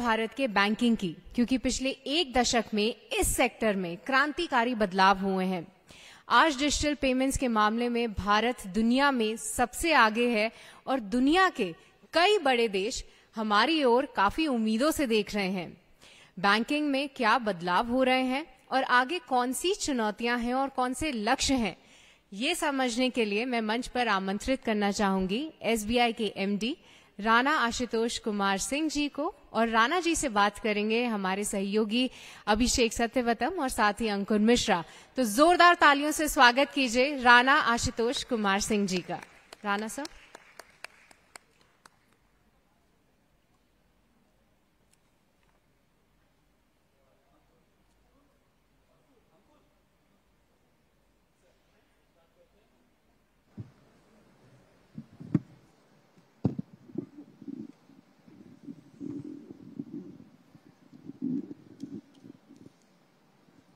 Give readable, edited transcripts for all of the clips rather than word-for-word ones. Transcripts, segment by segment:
भारत के बैंकिंग की, क्योंकि पिछले एक दशक में इस सेक्टर में क्रांतिकारी बदलाव हुए हैं। आज डिजिटल पेमेंट्स के मामले में भारत दुनिया में सबसे आगे है और दुनिया के कई बड़े देश हमारी ओर काफी उम्मीदों से देख रहे हैं। बैंकिंग में क्या बदलाव हो रहे हैं और आगे कौन सी चुनौतियां हैं और कौन से लक्ष्य हैं, ये समझने के लिए मैं मंच पर आमंत्रित करना चाहूंगी एसबीआई के एमडी राणा आशुतोष कुमार सिंह जी को। और राणा जी से बात करेंगे हमारे सहयोगी अभिषेक सत्यवतम और साथ ही अंकुर मिश्रा। तो जोरदार तालियों से स्वागत कीजिए राणा आशुतोष कुमार सिंह जी का। राणा सर।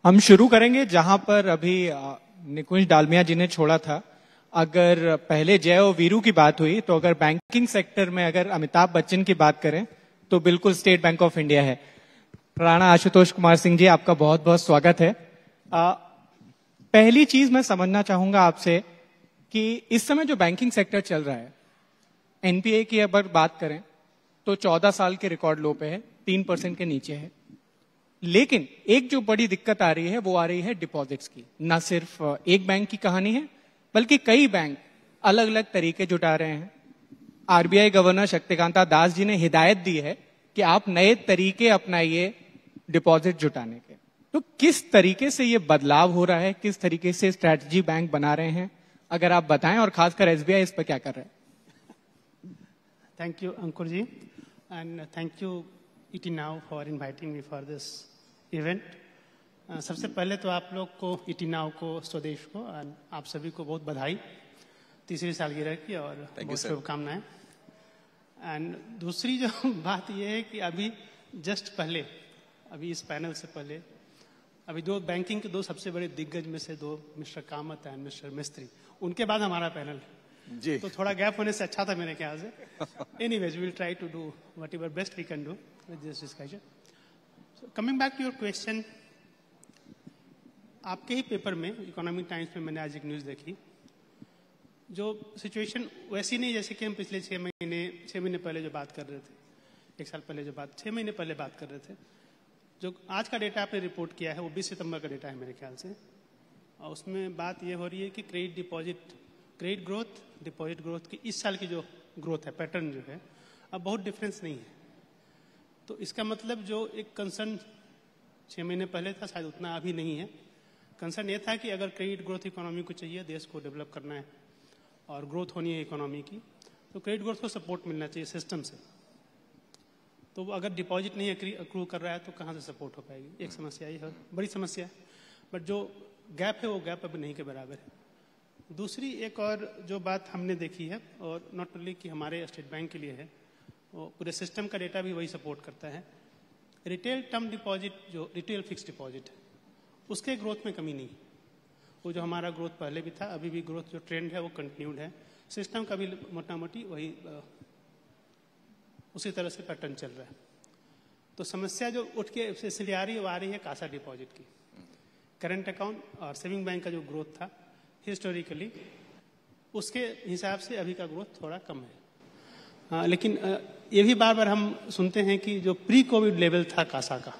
हम शुरू करेंगे जहां पर अभी निकुंज डालमिया जी ने छोड़ा था। अगर पहले जय और वीरू की बात हुई, तो अगर बैंकिंग सेक्टर में अगर अमिताभ बच्चन की बात करें तो बिल्कुल स्टेट बैंक ऑफ इंडिया है। राणा आशुतोष कुमार सिंह जी, आपका बहुत बहुत स्वागत है। पहली चीज मैं समझना चाहूंगा आपसे कि इस समय जो बैंकिंग सेक्टर चल रहा है, एनपीए की अगर बात करें तो 14 साल के रिकॉर्ड लो पे है, 3% के नीचे है। लेकिन एक जो बड़ी दिक्कत आ रही है वो आ रही है डिपॉजिट्स की। न सिर्फ एक बैंक की कहानी है, बल्कि कई बैंक अलग अलग तरीके जुटा रहे हैं। आरबीआई गवर्नर शक्तिकांता दास जी ने हिदायत दी है कि आप नए तरीके अपनाइए डिपॉजिट जुटाने के। तो किस तरीके से ये बदलाव हो रहा है, किस तरीके से स्ट्रैटेजी बैंक बना रहे हैं, अगर आप बताएं, और खासकर एसबीआई इस पर क्या कर रहे हैं। Thank you Ankur ji, and thank you ET Now for inviting me for this event. सबसे पहले तो आप लोग को ET Now को, स्वदेश को, आप सभी को बहुत बधाई 3री सालगिरह की और बहुत शुभकामनाएं। एंड दूसरी जो बात यह है कि अभी जस्ट पहले, अभी इस पैनल से पहले, अभी दो बैंकिंग के दो सबसे बड़े दिग्गज में से दो, मिस्टर कामत एंड मिस्टर मिस्त्री, उनके बाद हमारा पैनल जी। तो थोड़ा गैप होने से अच्छा था मेरे ख्याल से। Anyways, we will try to do whatever best we can do with this discussion. So coming back to your question, आपके ही पेपर में, इकोनॉमिक टाइम्स में मैंने आज एक न्यूज़ देखी, जो सिचुएशन वैसी नहीं जैसे कि हम पिछले 6 महीने पहले जो बात कर रहे थे, 1 साल पहले जो बात, 6 महीने पहले बात कर रहे थे। जो आज का डेटा आपने रिपोर्ट किया है वो 20 सितंबर का डेटा है मेरे ख्याल से, और उसमें बात ये हो रही है कि क्रेडिट ग्रोथ, डिपॉजिट ग्रोथ की इस साल की जो ग्रोथ है, पैटर्न जो है, अब बहुत डिफरेंस नहीं है। तो इसका मतलब जो एक कंसर्न 6 महीने पहले था, शायद उतना अभी नहीं है। कंसर्न ये था कि अगर क्रेडिट ग्रोथ इकोनॉमी को चाहिए, देश को डेवलप करना है और ग्रोथ होनी है इकोनॉमी की, तो क्रेडिट ग्रोथ को सपोर्ट मिलना चाहिए सिस्टम से। तो अगर डिपॉजिट नहीं अक्रू कर रहा है तो कहाँ से सपोर्ट हो पाएगी, एक समस्या ये है, बड़ी समस्या है। बट जो गैप है वो गैप अभी नहीं के बराबर है। दूसरी एक और जो बात हमने देखी है, और नॉट ओनली कि हमारे स्टेट बैंक के लिए है, वो पूरे सिस्टम का डेटा भी वही सपोर्ट करता है। रिटेल टर्म डिपॉजिट, जो रिटेल फिक्स डिपॉजिट है, उसके ग्रोथ में कमी नहीं। वो जो हमारा ग्रोथ पहले भी था, अभी भी ग्रोथ जो ट्रेंड है वो कंटिन्यूड है। सिस्टम का भी मोटा मोटी वही उसी तरह से पैटर्न चल रहा है। तो समस्या जो उठ के इसलिए आ रही है वो आ रही है कासा डिपॉजिट की। करंट अकाउंट और सेविंग बैंक का जो ग्रोथ था हिस्टोरिकली, उसके हिसाब से अभी का ग्रोथ थोड़ा कम है। लेकिन ये भी बार बार हम सुनते हैं कि जो प्री कोविड लेवल था कासा का,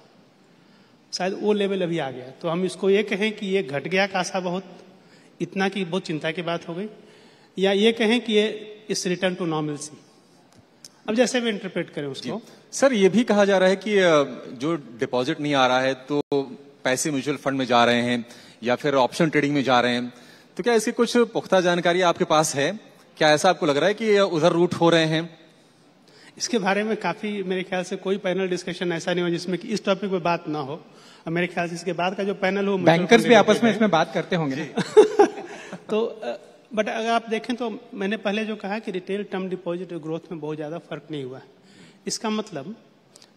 शायद वो लेवल अभी आ गया। तो हम इसको ये कहें कि ये घट गया कासा बहुत, इतना कि बहुत चिंता की बात हो गई, या ये कहें कि ये इस रिटर्न टू नॉर्मलसी, अब जैसे भी इंटरप्रेट करें उसको। सर, ये भी कहा जा रहा है कि जो डिपॉजिट नहीं आ रहा है तो पैसे म्यूचुअल फंड में जा रहे हैं या फिर ऑप्शन ट्रेडिंग में जा रहे हैं, तो क्या इसकी कुछ पुख्ता जानकारी आपके पास है? क्या ऐसा आपको लग रहा है कि उधर रूट हो रहे हैं? इसके बारे में काफी, मेरे ख्याल से कोई पैनल डिस्कशन ऐसा नहीं हो जिसमें कि इस टॉपिक पे बात ना हो। और मेरे ख्याल से इसके बाद का जो पैनल हो, बैंकर्स भी आपस में इसमें बात करते होंगे। तो बट अगर आप देखें तो मैंने पहले जो कहा कि रिटेल टर्म डिपॉजिट ग्रोथ में बहुत ज्यादा फर्क नहीं हुआ है। इसका मतलब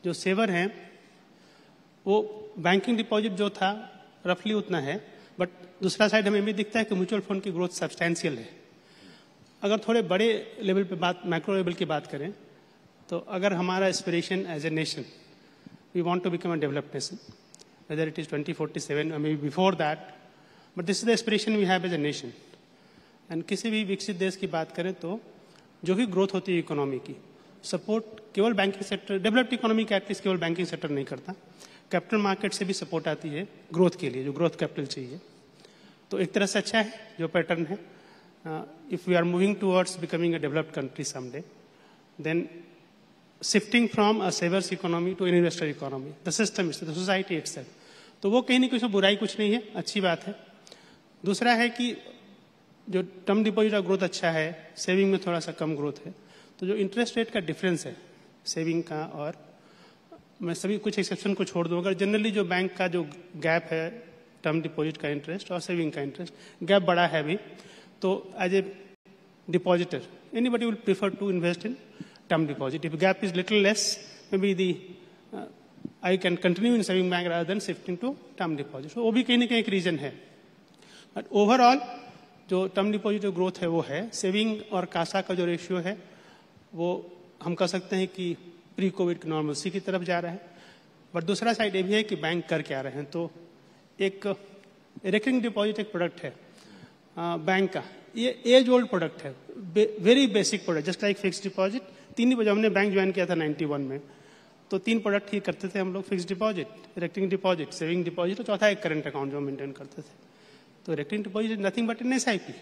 जो सेवर हैं वो बैंकिंग डिपॉजिट जो था रफली उतना है, बट दूसरा साइड हमें भी दिखता है कि म्यूचुअल फंड की ग्रोथ सब्सटैंशियल है। अगर थोड़े बड़े लेवल पे बात, मैक्रो लेवल की बात करें, तो अगर हमारा aspiration as a nation we want to become a developed nation, whether it is 2047 or maybe before that, but this is the aspiration we have as a nation. And किसी भी विकसित देश की बात करें तो जो भी ग्रोथ होती है इकोनॉमी की, सपोर्ट केवल बैंकिंग सेक्टर, डेवलप्ड इकोनॉमी का एटलीस्ट केवल बैंकिंग सेक्टर नहीं करता, कैपिटल मार्केट से भी सपोर्ट आती है ग्रोथ के लिए, जो ग्रोथ कैपिटल चाहिए. तो एक तरह से अच्छा है जो पैटर्न है. If we are moving towards becoming a developed country someday, then shifting from a savers economy to an investor economy, the system is the society itself. तो वो कहीं ना कहीं बुराई कुछ नहीं है, अच्छी बात है. दूसरा है कि जो टर्म डिपॉजिट का ग्रोथ अच्छा है, सेविंग में थोड़ा सा कम ग्रोथ है, तो जो इंटरेस्ट रेट का डिफरेंस है सेविंग का, और मैं सभी कुछ एक्सेप्शन को छोड़ दूँ, अगर जनरली जो बैंक का जो गैप है टर्म डिपॉजिट का इंटरेस्ट और सेविंग का इंटरेस्ट गैप बड़ा है अभी, तो as a depositor anybody will prefer to invest in term deposit. If gap is little less, maybe the I can continue in saving bank rather than shifting to term deposit. वो भी कहीं ना कहीं एक reason है. But overall जो term deposit जो growth है वो है. सेविंग और कासा का जो रेशियो है वो हम कह सकते हैं कि प्री कोविड की नॉर्मलसी की तरफ जा रहा है. बट दूसरा साइड ये भी है कि बैंक कर क्या रहे हैं. तो एक रिकरिंग डिपॉजिट एक प्रोडक्ट है बैंक का, ये एज ओल्ड प्रोडक्ट है, very basic product, just like fix deposit. तीन ही, जब हमने बैंक ज्वाइन किया था 91 में, तो 3 प्रोडक्ट ही करते थे हम लोग, fix deposit, recurring deposit, saving deposit, और चौथा एक करंट अकाउंट जो मेंटेन करते थे. तो recurring deposit is nothing but an SIP.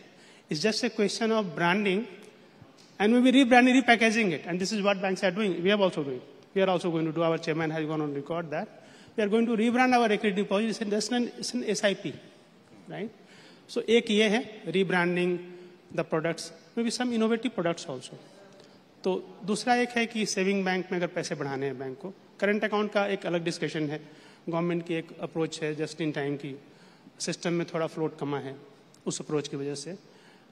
It's just a question of branding and we will rebranding, repackaging it, and this is what banks are doing. We are also doing. We are also going to do. Our chairman has gone on record that we are going to rebrand our recurring deposits. It's an SIP, right? So एक ये है rebranding the products, maybe some innovative products also. तो दूसरा एक है कि saving bank में अगर पैसे बढ़ाने हैं बैंक को, करंट अकाउंट का एक अलग डिस्कशन है. गवर्नमेंट की एक अप्रोच है जस्ट इन टाइम की, सिस्टम में थोड़ा फ्लोट कमा है, उस अप्रोच की वजह से.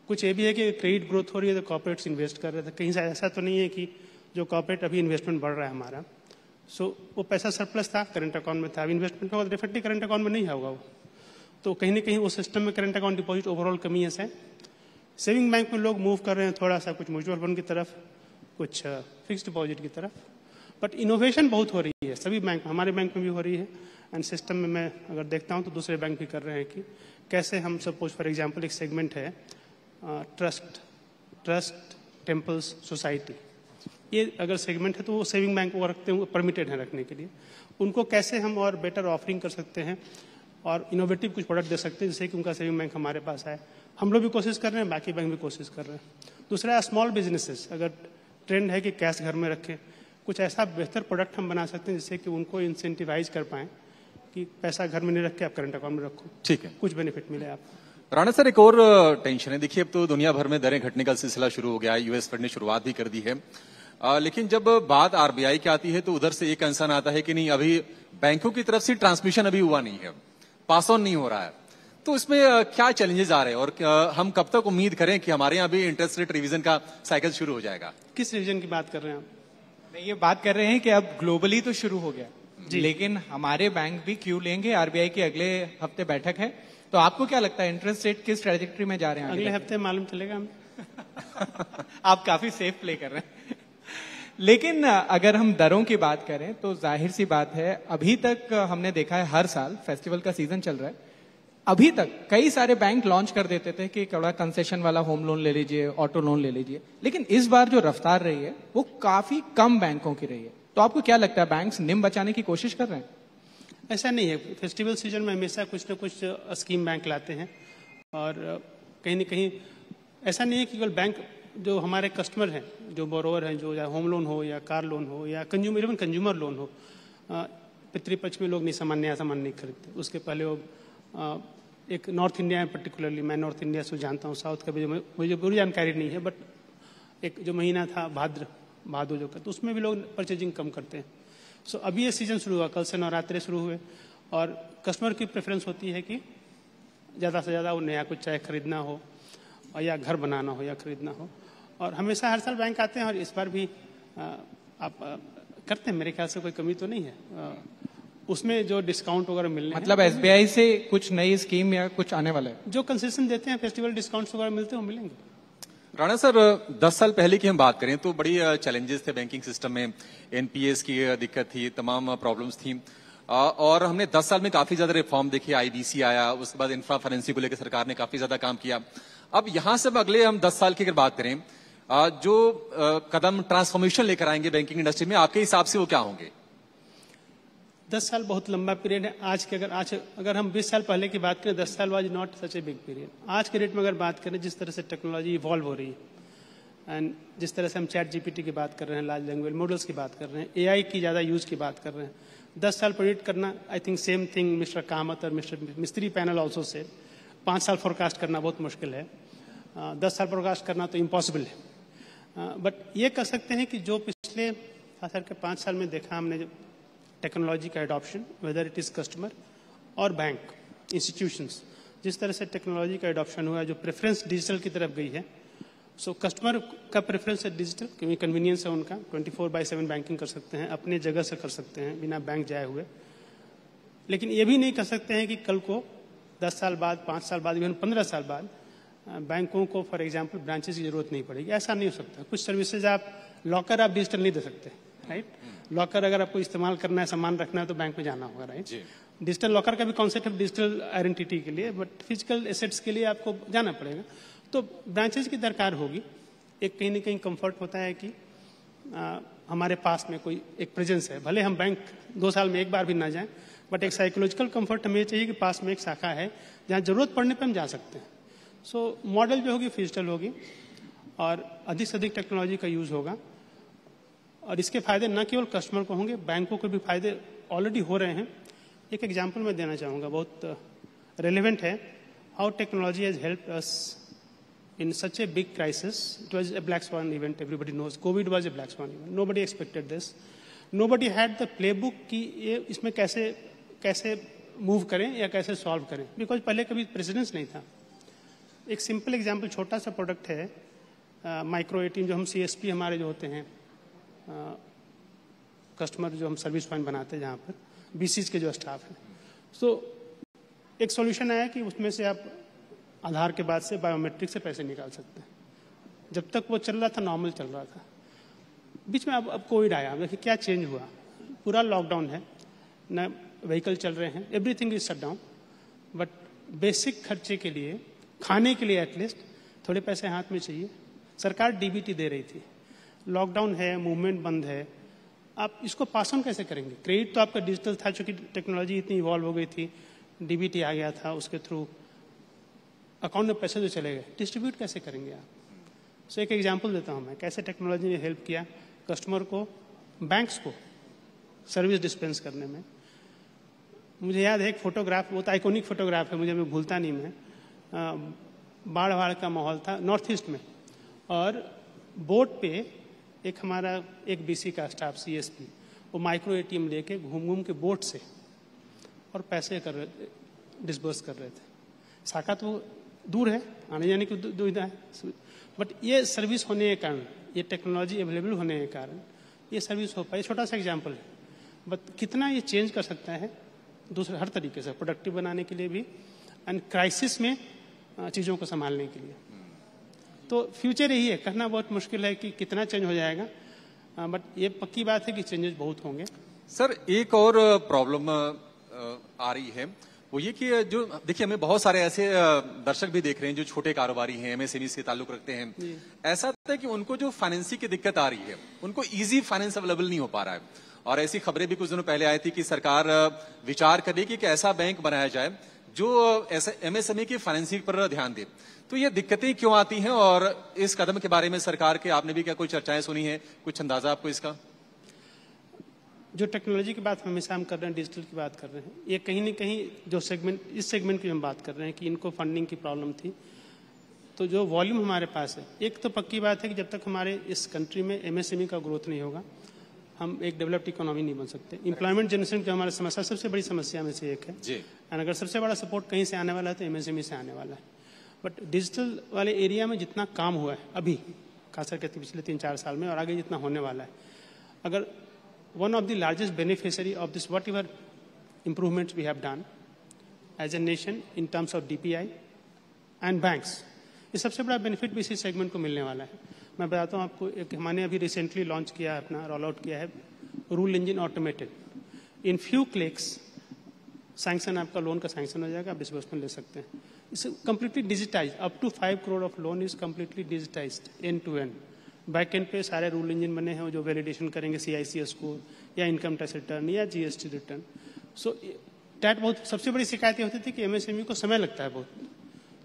कुछ ये भी है कि क्रेडिट ग्रोथ हो रही है तो कॉर्पोरेट्स इन्वेस्ट कर रहे थे. कहीं से ऐसा तो नहीं है कि जो कॉर्पोरेट अभी इन्वेस्टमेंट बढ़ रहा है हमारा, सो वो पैसा सरप्लस था, करंट अकाउंट में था, अब इन्वेस्टमेंट होगा, डेफिनेटली करंट अकाउंट में नहीं होगा वो. तो कहीं ना कहीं उस सिस्टम में करंट अकाउंट डिपॉजिट ओवरऑल कमी है. सेविंग बैंक में लोग मूव कर रहे हैं थोड़ा सा, कुछ म्यूचुअल फंड की तरफ, कुछ फिक्स डिपॉजिट की तरफ. बट इनोवेशन बहुत हो रही है सभी बैंक, हमारे बैंक में भी हो रही है. एंड सिस्टम में मैं अगर देखता हूँ तो दूसरे बैंक भी कर रहे हैं कि कैसे हम सपोज फॉर एग्जाम्पल एक सेगमेंट है ट्रस्ट टेम्पल्स सोसाइटी, ये अगर सेगमेंट है तो वो सेविंग बैंक को रखते हैं, परमिटेड है रखने के लिए. उनको कैसे हम और बेटर ऑफरिंग कर सकते हैं और इनोवेटिव कुछ प्रोडक्ट दे सकते हैं जिससे कि उनका सेविंग बैंक हमारे पास आए. हम लोग भी कोशिश कर रहे हैं, बाकी बैंक भी कोशिश कर रहे हैं. दूसरा स्मॉल बिजनेसेस, अगर ट्रेंड है कि कैश घर में रखें, कुछ ऐसा बेहतर प्रोडक्ट हम बना सकते हैं जिससे कि उनको इंसेंटिवाइज कर पाएं कि पैसा घर में नहीं रख के आप करंट अकाउंट में रखो. ठीक है, कुछ बेनिफिट मिले आपको. राणा सर, एक और टेंशन है. देखिए, अब तो दुनिया भर में दरें घटने का सिलसिला शुरू हो गया है, यूएस फेड ने शुरुआत भी कर दी है. लेकिन जब बात आरबीआई की आती है तो उधर से एक कंसर्न आता है कि नहीं, अभी बैंकों की तरफ से ट्रांसमिशन अभी हुआ नहीं है, पास ऑन नहीं हो रहा है. तो इसमें क्या चैलेंजेस आ रहे हैं और हम कब तक उम्मीद करें कि हमारे यहाँ भी इंटरेस्ट रेट रिवीजन का साइकिल शुरू हो जाएगा? किस रिवीजन की बात कर रहे हैं आप? नहीं, ये बात कर रहे हैं कि अब ग्लोबली तो शुरू हो गया, लेकिन हमारे बैंक भी क्यों लेंगे. आरबीआई की अगले हफ्ते बैठक है, तो आपको क्या लगता है इंटरेस्ट रेट किस ट्रेजेक्टरी में जा रहे हैं अगले हफ्ते मालूम चलेगा हमें. आप काफी सेफ प्ले कर रहे हैं. लेकिन अगर हम दरों की बात करें तो जाहिर सी बात है, अभी तक हमने देखा है हर साल फेस्टिवल का सीजन चल रहा है, अभी तक कई सारे बैंक लॉन्च कर देते थे कि थोड़ा कंसेशन वाला होम लोन ले लीजिए, ऑटो लोन ले लीजिए. लेकिन इस बार जो रफ्तार रही है वो काफी कम बैंकों की रही है. तो आपको क्या लगता है, बैंक्स निम बचाने की कोशिश कर रहे हैं? ऐसा नहीं है. फेस्टिवल सीजन में हमेशा कुछ न कुछ स्कीम बैंक लाते हैं, और कहीं न कहीं ऐसा नहीं है कि केवल बैंक, जो हमारे कस्टमर हैं, जो बोरोवर हैं, जो या होम लोन हो या कार लोन हो या इवन कंज्यूमर लोन हो, पितृपक्ष में लोग नहीं नया सामान नहीं खरीदते. उसके पहले वो एक नॉर्थ इंडिया में पर्टिकुलरली, मैं नॉर्थ इंडिया से जानता हूँ, साउथ का भी मुझे पूरी जानकारी नहीं है, बट एक जो महीना था भादो जो का, तो उसमें भी लोग परचेजिंग कम करते हैं. सो अभी ये सीजन शुरू हुआ, कल से नवरात्रे शुरू हुए, और कस्टमर की प्रेफरेंस होती है कि ज़्यादा से ज़्यादा वो नया कुछ चाहे खरीदना हो और या घर बनाना हो या खरीदना हो. और हमेशा हर साल बैंक आते हैं, और इस बार भी आप करते हैं, मेरे ख्याल से कोई कमी तो नहीं है उसमें जो डिस्काउंट वगैरह मिलने. मतलब एसबीआई से कुछ नई स्कीम या कुछ आने वाला है? जो कंसेशन देते हैं, फेस्टिवल डिस्काउंट्स वगैरह मिलते हैं, वो मिलेंगे. राणा सर, 10 साल पहले की हम बात करें तो बड़ी चैलेंजेस थे बैंकिंग सिस्टम में, एनपीएस की दिक्कत थी, तमाम प्रॉब्लम्स थी, और हमने 10 साल में काफी ज्यादा रिफॉर्म देखी, आईबीसी आया, उसके बाद इंफ्रा फाइनेंसिंग को लेकर सरकार ने काफी ज्यादा काम किया। अब यहां से अगले हम 10 साल की अगर बात करें, जो कदम ट्रांसफॉर्मेशन लेकर आएंगे बैंकिंग इंडस्ट्री में, आपके हिसाब से वो क्या होंगे? 10 साल बहुत लंबा पीरियड है। आज अगर हम 20 साल पहले की बात करें, 10 साल was not such a big period. आज के डेट में अगर बात करें, जिस तरह से टेक्नोलॉजी इवॉल्व हो रही है एंड जिस तरह से हम चैट जीपीटी की बात कर रहे हैं, लार्ज लैंग्वेज मॉडल्स की बात कर रहे हैं, एआई की ज़्यादा यूज की बात कर रहे हैं, 10 साल प्रेडिक्ट करना, I think same thing mister Kamat और मिस्टर मिस्त्री पैनल ऑल्सो से 5 साल फोरकास्ट करना बहुत मुश्किल है, 10 साल फोरकास्ट करना तो इम्पॉसिबल है। बट ये कह सकते हैं कि जो पिछले खास करके 5 साल में देखा हमने, टेक्नोलॉजी का adoption, whether it is customer और बैंक इंस्टीट्यूशंस, जिस तरह से टेक्नोलॉजी का एडॉप्शन हुआ है, जो प्रेफरेंस डिजिटल की तरफ गई है, सो कस्टमर का प्रेफरेंस है डिजिटल, क्योंकि कन्वीनियंस है उनका, 24/7 बैंकिंग कर सकते हैं, अपने जगह से कर सकते हैं बिना बैंक जाए हुए। लेकिन ये भी नहीं कह सकते हैं कि कल को 10 साल बाद, 5 साल बाद, इवन 15 साल बाद बैंकों को फॉर एग्जाम्पल ब्रांचेस की जरूरत नहीं पड़ेगी, ऐसा नहीं हो सकता। कुछ सर्विसेज लॉकर आप डिजिटल नहीं दे सकते, राइट? लॉकर अगर आपको इस्तेमाल करना है, सामान रखना है, तो बैंक में जाना होगा, राइट? डिजिटल लॉकर का भी कॉन्सेप्ट है डिजिटल आइडेंटिटी के लिए, बट फिजिकल एसेट्स के लिए आपको जाना पड़ेगा। तो ब्रांचेस की दरकार होगी। एक कहीं ना कहीं कंफर्ट होता है कि हमारे पास में कोई एक प्रेजेंस है, भले हम बैंक 2 साल में एक बार भी ना जाएं, बट एक साइकोलॉजिकल कंफर्ट हमें चाहिए कि पास में एक शाखा है जहां जरूरत पड़ने पर हम जा सकते हैं। सो मॉडल जो होगी डिजिटल होगी और अधिक से अधिक टेक्नोलॉजी का यूज होगा, और इसके फायदे न केवल कस्टमर को होंगे, बैंकों को भी फायदे ऑलरेडी हो रहे हैं। एक एग्जांपल मैं देना चाहूँगा, बहुत रेलेवेंट है, how technology has helped us in such a big crisis. It was a black swan event, everybody knows. COVID was a black swan event. Nobody expected this. Nobody had the playbook कि ये इसमें कैसे move करें या कैसे solve करें, because पहले कभी प्रेसिडेंस नहीं था। एक सिंपल एग्जांपल, छोटा सा प्रोडक्ट है, माइक्रो एटीएम, जो हम सीएसपी हमारे जो होते हैं, कस्टमर जो हम सर्विस पॉइंट बनाते हैं जहाँ पर बीसीज के जो स्टाफ है, तो एक सॉल्यूशन आया कि उसमें से आप आधार के बाद से बायोमेट्रिक से पैसे निकाल सकते हैं। जब तक वो चल रहा था, नॉर्मल चल रहा था, बीच में अब कोविड आया, देखिए क्या चेंज हुआ, पूरा लॉकडाउन है, न व्हीकल चल रहे हैं, everything is shut down, but basic खर्चे के लिए, खाने के लिए एटलीस्ट थोड़े पैसे हाथ में चाहिए। सरकार डीबीटी दे रही थी, लॉकडाउन है, मूवमेंट बंद है, आप इसको पास ऑन कैसे करेंगे? क्रेडिट तो आपका डिजिटल था, चूंकि टेक्नोलॉजी इतनी इवॉल्व हो गई थी, डीबीटी आ गया था, उसके थ्रू अकाउंट में पैसे जो चले गए, डिस्ट्रीब्यूट कैसे करेंगे आप? सो एक एग्जांपल देता हूं मैं, कैसे टेक्नोलॉजी ने हेल्प किया कस्टमर को, बैंक्स को सर्विस डिस्पेंस करने में। मुझे याद है एक फोटोग्राफ, वो तो आइकॉनिक फोटोग्राफ है, मैं भूलता नहीं मैं, बाढ़ का माहौल था नॉर्थ ईस्ट में, और बोट पे एक हमारा एक बीसी का स्टाफ सीएसपी, वो माइक्रो एटीएम लेके घूम के बोट से और पैसे डिस्बर्स कर रहे थे। शाखा तो दूर है, आने जाने की दुविधा है, बट ये सर्विस होने के कारण, ये टेक्नोलॉजी अवेलेबल होने के कारण ये सर्विस हो पाई। छोटा सा एग्जांपल है, बट कितना ये चेंज कर सकता है दूसरे हर तरीके से, प्रोडक्टिव बनाने के लिए भी एंड क्राइसिस में चीज़ों को संभालने के लिए। तो फ्यूचर यही है, कहना बहुत मुश्किल है कि कितना चेंज हो जाएगा, बट ये पक्की बात है कि चेंजेस बहुत होंगे। सर, एक और प्रॉब्लम आ रही है, वो ये कि जो देखिए, हमें बहुत सारे ऐसे दर्शक भी देख रहे हैं जो छोटे कारोबारी हैं, एमएसएमई से ताल्लुक रखते हैं। ऐसा है कि उनको जो फाइनेंसिंग की दिक्कत आ रही है, उनको इजी फाइनेंस अवेलेबल नहीं हो पा रहा है, और ऐसी खबरें भी कुछ दिनों पहले आई थी कि सरकार विचार करेगी कि ऐसा बैंक बनाया जाए जो ऐसे एमएसएमई की फाइनेंसिंग पर ध्यान दे। तो ये दिक्कतें क्यों आती हैं, और इस कदम के बारे में सरकार के आपने भी क्या कोई चर्चाएं सुनी है, कुछ अंदाजा आपको इसका? जो टेक्नोलॉजी की बात हमेशा हम कर रहे हैं, डिजिटल की बात कर रहे हैं, ये कहीं ना कहीं जो सेगमेंट, इस सेगमेंट की हम बात कर रहे हैं कि इनको फंडिंग की प्रॉब्लम थी, तो जो वॉल्यूम हमारे पास है, एक तो पक्की बात है कि जब तक हमारे इस कंट्री में एमएसएमई का ग्रोथ नहीं होगा, हम एक डेवलप्ड इकोनॉमी नहीं बन सकते। एम्प्लॉयमेंट जनरेशन की हमारी समस्या सबसे बड़ी समस्या में से एक है, एंड अगर सबसे बड़ा सपोर्ट कहीं से आने वाला है तो एमएसएमई से आने वाला है। बट डिजिटल वाले एरिया में जितना काम हुआ है अभी, खास करके पिछले 3-4 साल में, और आगे जितना होने वाला है, अगर one of the largest beneficiary of this whatever improvements we have done as a nation in terms of DPI and banks ये सबसे बड़ा बेनिफिट भी इसी सेगमेंट को मिलने वाला है। मैं बताता हूँ आपको, एक हमने अभी रिसेंटली लॉन्च किया है, अपना रोल आउट किया है rule engine automated. In few clicks sanction, आपका लोन का सैंक्शन हो जाएगा, आप डिसबर्समेंट ले सकते हैं। It's completely digitise, up to 5 crore of loan is completely digitised end to end. Back end पे सारे रूल इंजन बने हैं जो वैलिडेशन करेंगे CICS स्कोर या इनकम टैक्स रिटर्न या GST रिटर्न। सो डैट बहुत सबसे बड़ी शिकायत ये होती थी कि MSME को समय लगता है बहुत,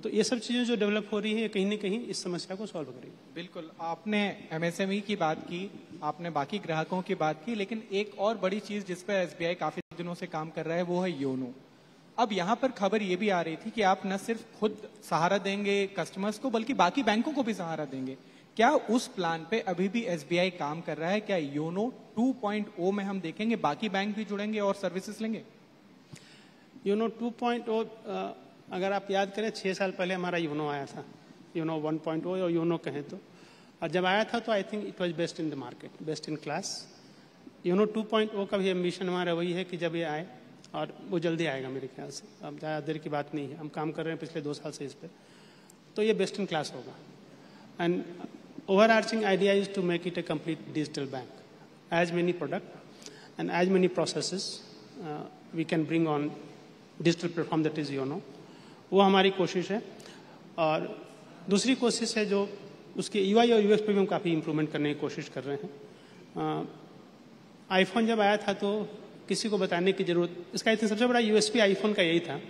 तो ये सब चीजें जो डेवलप हो रही है कहीं ना कहीं इस समस्या को सॉल्व कर रही है। बिल्कुल, आपने MSME की बात की, आपने बाकी ग्राहकों की बात की, लेकिन एक और बड़ी चीज जिस पर SBI काफी दिनों से काम कर रहा है वो है योनो। अब यहाँ पर खबर ये भी आ रही थी कि आप न सिर्फ खुद सहारा देंगे कस्टमर्स को बल्कि बाकी बैंकों को भी सहारा देंगे। क्या उस प्लान पे अभी भी SBI काम कर रहा है? क्या योनो 2.0 में हम देखेंगे बाकी बैंक भी जुड़ेंगे और सर्विसेज लेंगे? योनो 2.0 अगर आप याद करें 6 साल पहले हमारा योनो आया था, योनो 1.0 और योनो कहें तो, और जब आया था तो I think it was best in the market, best in class. YONO 2.0 का भी एम्बिशन हमारा वही है कि जब ये आए, और वो जल्दी आएगा मेरे ख्याल से, अब ज़्यादा देर की बात नहीं है, हम काम कर रहे हैं पिछले 2 साल से इस पर, तो ये बेस्ट इन क्लास होगा। And overarching idea is to make it a complete digital bank. As many product and as many processes we can bring on digital platform that is YONO. वो हमारी कोशिश है। और दूसरी कोशिश है जो उसके UI और UX पे भी हम काफ़ी इम्प्रूवमेंट करने की कोशिश कर रहे हैं। आईफोन जब आया था तो किसी को बताने की जरूरत, इसका सबसे बड़ा USP आईफोन का यही था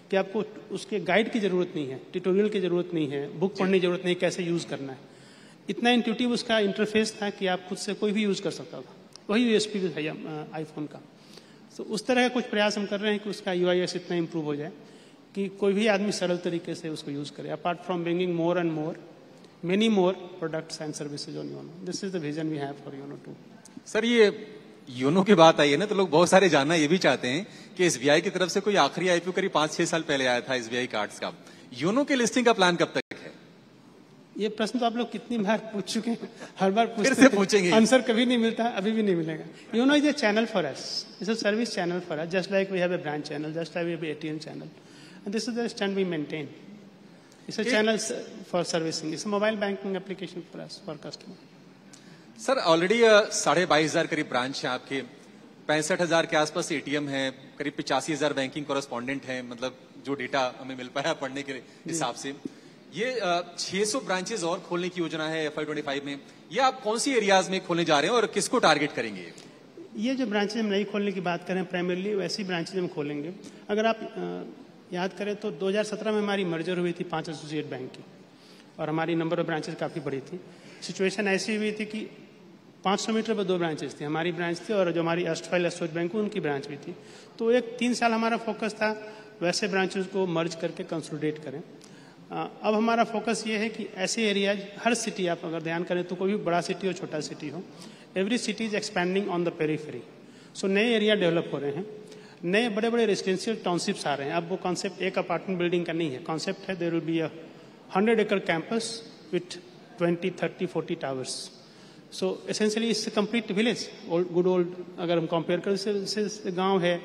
कि आपको उसके गाइड की जरूरत नहीं है, ट्यूटोरियल की जरूरत नहीं है, बुक पढ़ने की जरूरत नहीं, कैसे यूज़ करना है। इतना इंट्यूटिव उसका इंटरफेस था कि आप खुद से कोई भी यूज़ कर सकता था। वही USP भी है आईफोन का। तो उस तरह का कुछ प्रयास हम कर रहे हैं कि उसका UI/UX इतना इंप्रूव हो जाए कि कोई भी आदमी सरल तरीके से उसको यूज़ करे, apart from bringing more and more many more products and services on YONO. This is the vision we have for YONO 2। Sir, ये योनो की बात आई है ना, तो लोग बहुत सारे जानना ये भी चाहते हैं कि SBI की तरफ से कोई आखिरी IPO करीब 5-6 साल पहले आया था SBI कार्ड्स का। योनो के लिस्टिंग का प्लान कब तक है? ये प्रश्न तो आप लोग कितनी बार पूछ चुके हैं, हर बार फिर से पूछेंगे, आंसर कभी नहीं मिलता, अभी भी नहीं मिलेगा। YONO is a channel for us, it's a service channel for us, just like we have a branch channel, just like we have ATM channel, and this is the stand we maintain. It's a channel for servicing, it's a mobile banking application for us, for customer. Sir, already 22,500 करीब branch है आपके, 65,000 के आसपास ATM है, करीब 85,000 banking correspondent है, मतलब जो डेटा हमें मिल पाया पढ़ने के हिसाब से। ये 600 ब्रांचेस और खोलने की योजना है FY25 में। ये आप कौन सी एरियाज में खोलने जा रहे हैं और किसको टारगेट करेंगे? ये जो ब्रांचेज हम नई खोलने की बात करें, प्राइमरली वैसी ब्रांचेज हम खोलेंगे। अगर आप याद करें तो 2017 में हमारी मर्जर हुई थी 5 एसोसिएट बैंक की, और हमारी नंबर ऑफ ब्रांचेज काफ़ी बड़ी थी। सिचुएशन ऐसी हुई थी कि 500 मीटर पर 2 ब्रांचेज थी, हमारी ब्रांच थी और जो हमारी एस्टफाइल एसोसिएट बैंक उनकी ब्रांच भी थी। तो एक 3 साल हमारा फोकस था वैसे ब्रांचेज को मर्ज करके कंसोलिडेट करें। अब हमारा फोकस ये है कि ऐसे एरियाज, हर सिटी आप अगर ध्यान करें तो कोई भी बड़ा सिटी हो छोटा सिटी हो, every city is expanding on the periphery. So नए एरिया डेवलप हो रहे हैं, नए बड़े बड़े रेजिडेंशियल टाउनशिप्स आ रहे हैं। अब वो कॉन्सेप्ट एक अपार्टमेंट बिल्डिंग का नहीं है, कॉन्सेप्ट है there will be a 100 acre campus with 20, 30, 40 towers. So essentially it's complete village, good old, अगर हम कंपेयर करें गाँव है,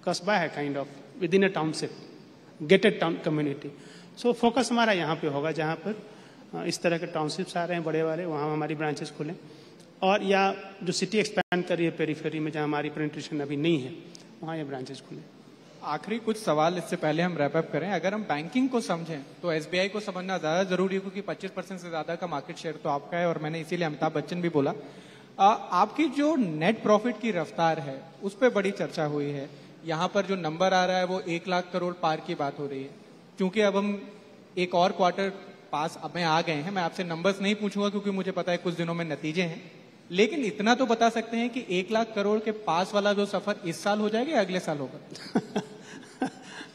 कस्बा है, kind of within a township, gated town community. So focus हमारा यहाँ पे होगा, जहाँ पर इस तरह के टाउनशिप्स आ रहे हैं बड़े बड़े, वहाँ हमारी ब्रांचेस खुलें, और या जो सिटी एक्सपैंड कर रही है पेरीफेरी में जहाँ हमारी पेनिट्रेशन अभी नहीं है, वहाँ ये ब्रांचेस खुलें। आखिरी कुछ सवाल इससे पहले हम रैप अप करें। अगर हम बैंकिंग को समझें तो SBI को समझना ज्यादा जरूरी है, क्योंकि 25% से ज्यादा का मार्केट शेयर तो आपका है, और मैंने इसीलिए अमिताभ बच्चन भी बोला। आपकी जो नेट प्रॉफिट की रफ्तार है उस पर बड़ी चर्चा हुई है। यहाँ पर जो नंबर आ रहा है वो 1 लाख करोड़ पार की बात हो रही है। क्योंकि अब हम एक और क्वार्टर पास अब में आ गए हैं, मैं आपसे नंबर्स नहीं पूछूंगा क्योंकि मुझे पता है कुछ दिनों में नतीजे हैं, लेकिन इतना तो बता सकते हैं कि 1 लाख करोड़ के पास वाला जो सफर इस साल हो जाएगा या अगले साल होगा?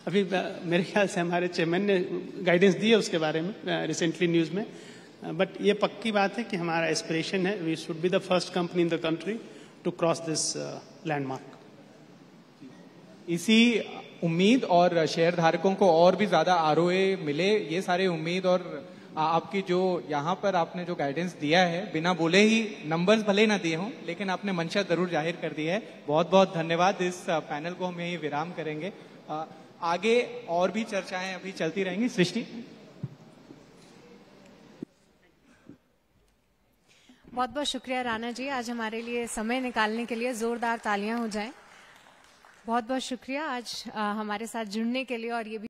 अभी मेरे ख्याल से हमारे चेयरमैन ने गाइडेंस दी है उसके बारे में रिसेंटली न्यूज में, बट ये पक्की बात है कि हमारा एस्पिरेशन है we should be the first company in the country to cross this landmark. इसी उम्मीद और शेयर धारकों को और भी ज्यादा ROA मिले, ये सारी उम्मीद और आपकी जो यहाँ पर आपने जो गाइडेंस दिया है, बिना बोले ही नंबर्स भले ना दिए हों लेकिन आपने मंशा जरूर जाहिर कर दी है। बहुत बहुत धन्यवाद। इस पैनल को हम यही विराम करेंगे, आगे और भी चर्चाएं अभी चलती रहेंगी। सृष्टि। बहुत बहुत शुक्रिया राणा जी, आज हमारे लिए समय निकालने के लिए जोरदार तालियां हो जाएं। बहुत बहुत शुक्रिया आज हमारे साथ जुड़ने के लिए और ये भी